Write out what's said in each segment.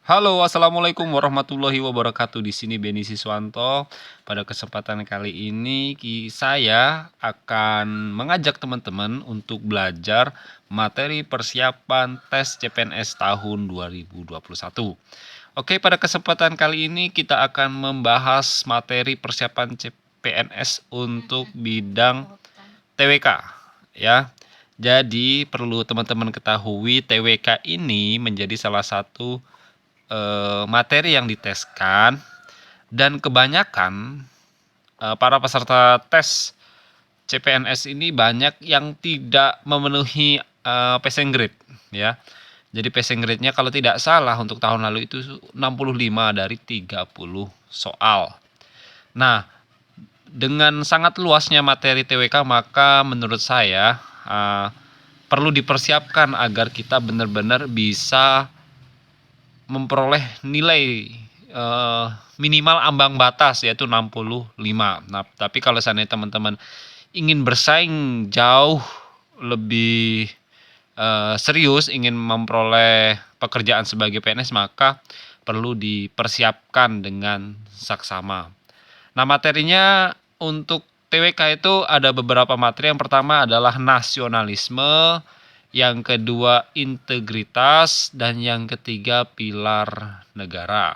Halo, assalamualaikum warahmatullahi wabarakatuh. Di sini Beni Siswanto. Pada kesempatan kali ini, saya akan mengajak teman-teman untuk belajar materi persiapan tes CPNS tahun 2021. Oke, pada kesempatan kali ini kita akan membahas materi persiapan CPNS untuk bidang TWK, ya. Jadi perlu teman-teman ketahui TWK ini menjadi salah satu materi yang diteskan, dan kebanyakan para peserta tes CPNS ini banyak yang tidak memenuhi passing grade, ya. Jadi passing grade-nya kalau tidak salah untuk tahun lalu itu 65 dari 30 soal. Nah, dengan sangat luasnya materi TWK, maka menurut saya perlu dipersiapkan agar kita benar-benar bisa memperoleh nilai minimal ambang batas, yaitu 65. Nah, tapi kalau seandainya teman-teman ingin bersaing jauh lebih serius, ingin memperoleh pekerjaan sebagai PNS, maka perlu dipersiapkan dengan saksama. Nah, materinya untuk TWK itu ada beberapa materi. Yang pertama adalah nasionalisme, yang kedua integritas, dan yang ketiga pilar negara.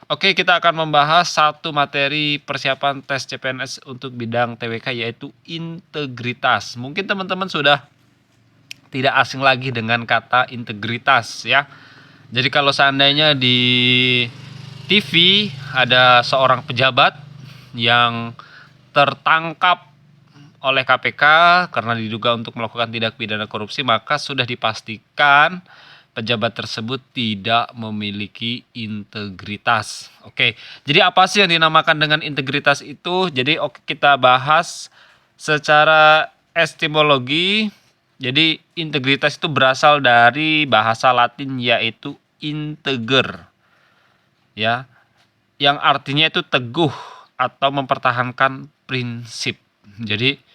Oke, kita akan membahas satu materi persiapan tes CPNS untuk bidang TWK, yaitu integritas. Mungkin teman-teman sudah tidak asing lagi dengan kata integritas, ya. Jadi kalau seandainya di TV ada seorang pejabat yang tertangkap oleh KPK karena diduga untuk melakukan tindak pidana korupsi, maka sudah dipastikan pejabat tersebut tidak memiliki integritas. Oke, jadi apa sih yang dinamakan dengan integritas itu? Jadi kita bahas secara etimologi. Jadi integritas itu berasal dari bahasa Latin, yaitu integer, ya, yang artinya itu teguh atau mempertahankan prinsip. Jadi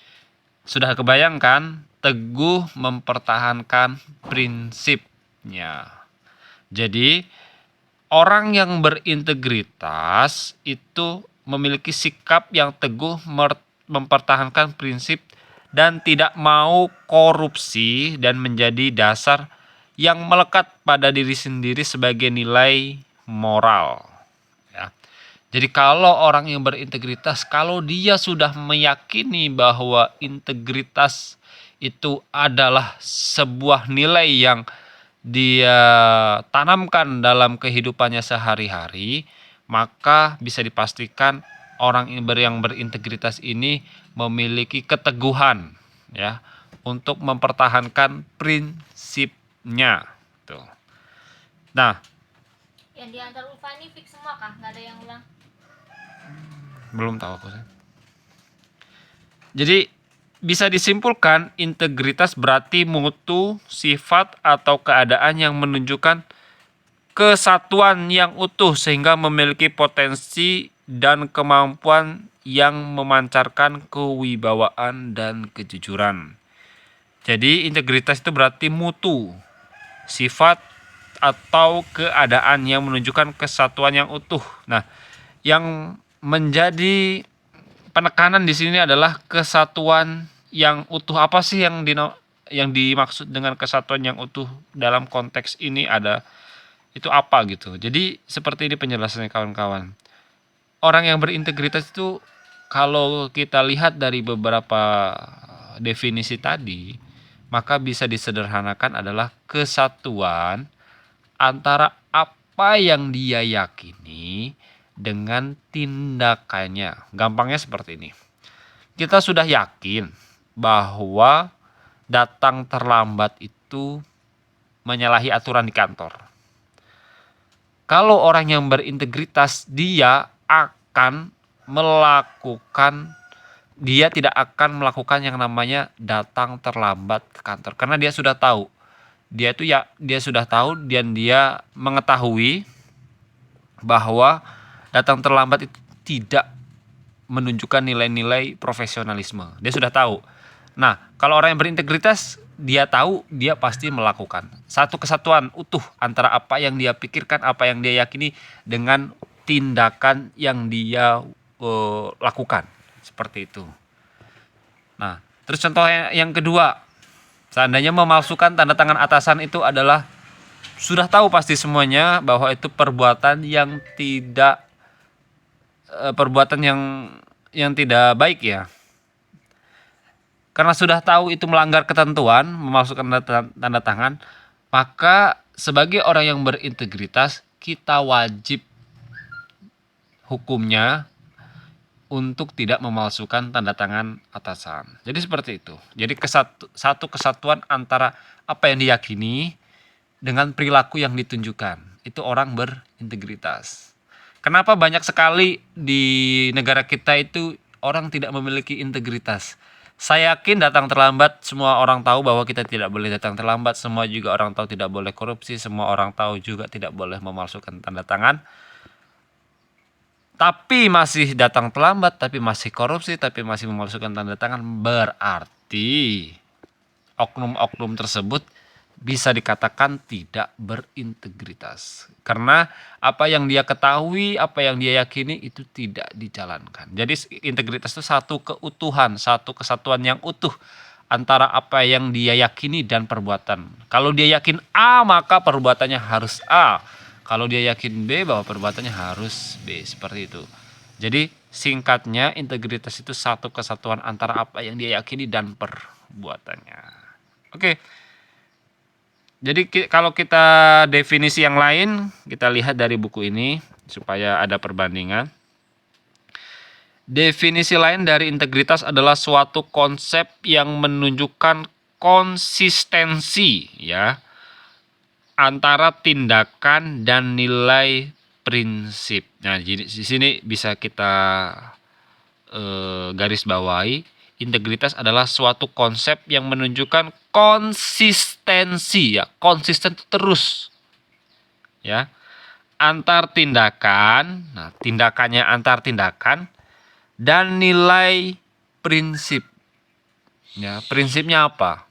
sudah kebayangkan, teguh mempertahankan prinsipnya. Jadi orang yang berintegritas itu memiliki sikap yang teguh mempertahankan prinsip dan tidak mau korupsi, dan menjadi dasar yang melekat pada diri sendiri sebagai nilai moral. Ya. Jadi kalau orang yang berintegritas, kalau dia sudah meyakini bahwa integritas itu adalah sebuah nilai yang dia tanamkan dalam kehidupannya sehari-hari, maka bisa dipastikan orang yang berintegritas ini memiliki keteguhan, ya, untuk mempertahankan prinsipnya. Tuh. Nah, Yang diantar Ulfa ini fix semua kah? Nggak ada yang ulang? belum tahu aku. Jadi bisa disimpulkan integritas berarti mutu, sifat, atau keadaan yang menunjukkan kesatuan yang utuh sehingga memiliki potensi dan kemampuan yang memancarkan kewibawaan dan kejujuran. Jadi integritas itu berarti mutu, sifat, atau keadaan yang menunjukkan kesatuan yang utuh. Nah, yang menjadi penekanan di sini adalah kesatuan yang utuh. Apa sih yang dimaksud dengan kesatuan yang utuh dalam konteks ini, ada itu apa gitu. Jadi seperti ini penjelasannya kawan-kawan. Orang yang berintegritas itu kalau kita lihat dari beberapa definisi tadi, maka bisa disederhanakan adalah kesatuan antara apa yang dia yakini dengan tindakannya. Gampangnya seperti ini. Kita sudah yakin bahwa datang terlambat itu menyalahi aturan di kantor. Kalau orang yang berintegritas, dia tidak akan melakukan yang namanya datang terlambat ke kantor, karena dia sudah tahu. Dia sudah tahu dan dia mengetahui bahwa datang terlambat itu tidak menunjukkan nilai-nilai profesionalisme. Dia sudah tahu. Nah, kalau orang yang berintegritas dia tahu, dia pasti melakukan. Satu kesatuan utuh antara apa yang dia pikirkan, apa yang dia yakini dengan tindakan yang dia lakukan. Seperti itu. Nah, terus contoh yang kedua, seandainya memalsukan tanda tangan atasan itu adalah sudah tahu pasti semuanya bahwa itu perbuatan yang tidak perbuatan yang tidak baik ya. Karena sudah tahu itu melanggar ketentuan, memalsukan tanda tangan, maka sebagai orang yang berintegritas, kita wajib hukumnya untuk tidak memalsukan tanda tangan atasan. Jadi seperti itu. Jadi satu kesatuan antara apa yang diyakini dengan perilaku yang ditunjukkan. Itu orang berintegritas. Kenapa banyak sekali di negara kita itu orang tidak memiliki integritas? Saya yakin datang terlambat, semua orang tahu bahwa kita tidak boleh datang terlambat, semua juga orang tahu tidak boleh korupsi, semua orang tahu juga tidak boleh memalsukan tanda tangan. Tapi masih datang terlambat, tapi masih korupsi, tapi masih memalsukan tanda tangan, berarti oknum-oknum tersebut bisa dikatakan tidak berintegritas. Karena apa yang dia ketahui, apa yang dia yakini itu tidak dijalankan. Jadi integritas itu satu keutuhan, satu kesatuan yang utuh antara apa yang dia yakini dan perbuatan. Kalau dia yakin A, maka perbuatannya harus A. Kalau dia yakin B, bahwa perbuatannya harus B. Seperti itu. Jadi singkatnya, integritas itu satu kesatuan antara apa yang dia yakini dan perbuatannya. Oke. Jadi kalau kita definisi yang lain, kita lihat dari buku ini supaya ada perbandingan. Definisi lain dari integritas adalah suatu konsep yang menunjukkan konsistensi ya antara tindakan dan nilai prinsip. Nah, di sini bisa kita garis bawahi. Integritas adalah suatu konsep yang menunjukkan konsistensi ya, konsisten terus ya antar tindakan. Nah, tindakannya antar tindakan dan nilai prinsip. Ya, prinsipnya apa?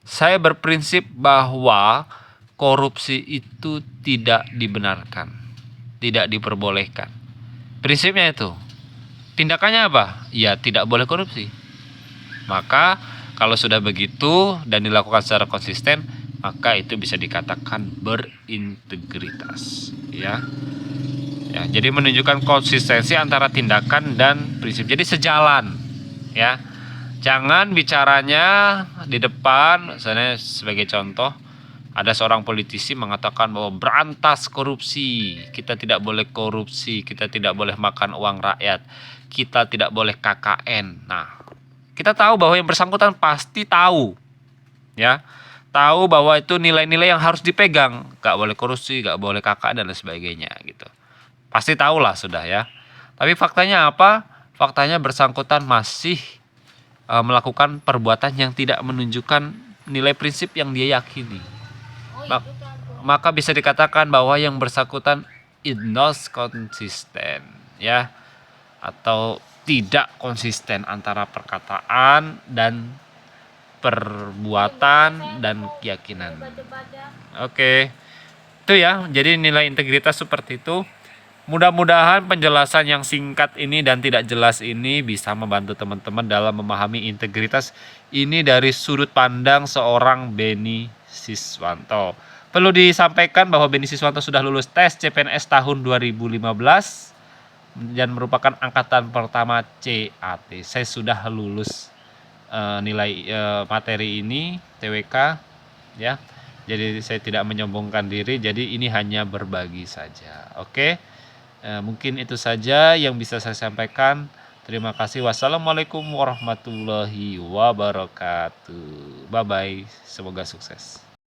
Saya berprinsip bahwa korupsi itu tidak dibenarkan, tidak diperbolehkan. Prinsipnya itu. Tindakannya apa? Ya, tidak boleh korupsi. Maka kalau sudah begitu dan dilakukan secara konsisten, maka itu bisa dikatakan berintegritas, ya. Ya, jadi menunjukkan konsistensi antara tindakan dan prinsip. Jadi sejalan, ya. Jangan bicaranya di depan, misalnya sebagai contoh, ada seorang politisi mengatakan bahwa berantas korupsi, kita tidak boleh korupsi, kita tidak boleh makan uang rakyat, kita tidak boleh KKN. Nah, kita tahu bahwa yang bersangkutan pasti tahu, ya, tahu bahwa itu nilai-nilai yang harus dipegang, gak boleh korupsi, gak boleh KKN dan lain sebagainya, gitu. Pasti tahu lah sudah ya. Tapi faktanya apa? Faktanya bersangkutan masih melakukan perbuatan yang tidak menunjukkan nilai prinsip yang dia yakini. Maka bisa dikatakan bahwa yang bersangkutan is not consistent, ya, atau tidak konsisten antara perkataan dan perbuatan dan keyakinan. Oke. Itu ya, jadi nilai integritas seperti itu. Mudah-mudahan penjelasan yang singkat ini dan tidak jelas ini bisa membantu teman-teman dalam memahami integritas ini dari sudut pandang seorang Beni Siswanto. Perlu disampaikan bahwa Beni Siswanto sudah lulus tes CPNS tahun 2015 dan merupakan angkatan pertama CAT. Saya sudah lulus nilai materi ini TWK, ya. Jadi saya tidak menyombongkan diri, jadi ini hanya berbagi saja. Oke. Mungkin itu saja yang bisa saya sampaikan. Terima kasih. Wassalamualaikum warahmatullahi wabarakatuh. Bye bye. Semoga sukses.